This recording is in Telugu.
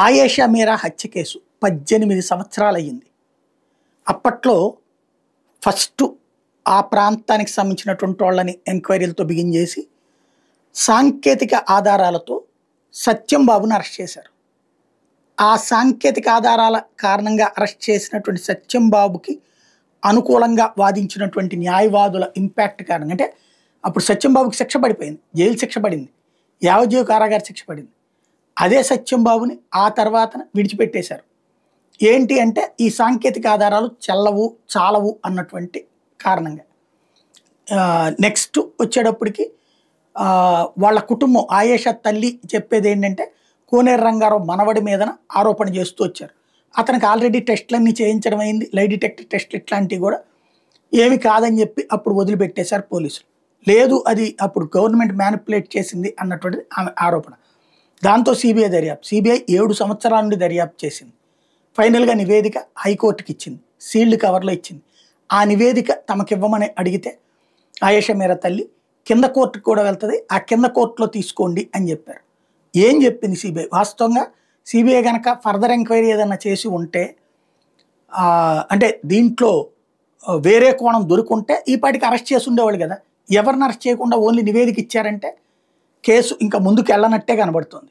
ఆయేషా మీరా హత్య కేసు 18 సంవత్సరాలయ్యింది. అప్పట్లో ఫస్ట్ ఆ ప్రాంతానికి సంబంధించినటువంటి వాళ్ళని ఎంక్వైరీలతో బిగిన్ చేసి, సాంకేతిక ఆధారాలతో సత్యం బాబుని అరెస్ట్ చేశారు. ఆ సాంకేతిక ఆధారాల కారణంగా అరెస్ట్ చేసినటువంటి సత్యం బాబుకి అనుకూలంగా వాదించినటువంటి న్యాయవాదుల ఇంపాక్ట్ కారణంగా, అంటే అప్పుడు సత్యం బాబుకి శిక్ష పడిపోయింది, జైలు శిక్ష పడింది, యావజ్జీవ కారాగార శిక్ష పడింది. అదే సత్యం బాబుని ఆ తర్వాత విడిచిపెట్టేశారు. ఏంటి అంటే ఈ సాంకేతిక ఆధారాలు చెల్లవు చాలవు అన్నటువంటి కారణంగా. నెక్స్ట్ వచ్చేటప్పటికి వాళ్ళ కుటుంబం ఆయేషా తల్లి చెప్పేది ఏంటంటే, కోనేరు రంగారావు మనవడి మీదన ఆరోపణ చేస్తూ వచ్చారు. అతనికి ఆల్రెడీ టెస్టులన్నీ చేయించడం అయింది, లై డిటెక్టర్ టెస్ట్లు ఇట్లాంటివి కూడా ఏమి కాదని చెప్పి అప్పుడు వదిలిపెట్టేశారు పోలీసులు. లేదు అది అప్పుడు గవర్నమెంట్ మ్యానిపులేట్ చేసింది అన్నటువంటిది ఆమె ఆరోపణ. దాంతో సిబిఐ 7 సంవత్సరాల నుండి దర్యాప్తు చేసింది. ఫైనల్గా నివేదిక హైకోర్టుకి ఇచ్చింది, సీల్డ్ కవర్లో ఇచ్చింది. ఆ నివేదిక తమకివ్వమని అడిగితే ఆయేషా మీరా తల్లి కింద కోర్టుకు కూడా వెళ్తుంది, ఆ కింద కోర్టులో తీసుకోండి అని చెప్పారు. ఏం చెప్పింది సిబిఐ? వాస్తవంగా సిబిఐ కనుక ఫర్దర్ ఎంక్వైరీ ఏదైనా చేసి ఉంటే, అంటే దీంట్లో వేరే కోణం దొరుకుంటే ఈ పాటికి అరెస్ట్ చేసి ఉండేవాళ్ళు కదా. ఎవరిని అరెస్ట్ చేయకుండా ఓన్లీ నివేదిక ఇచ్చారంటే కేసు ఇంకా ముందుకు వెళ్ళనట్టే కనబడుతుంది.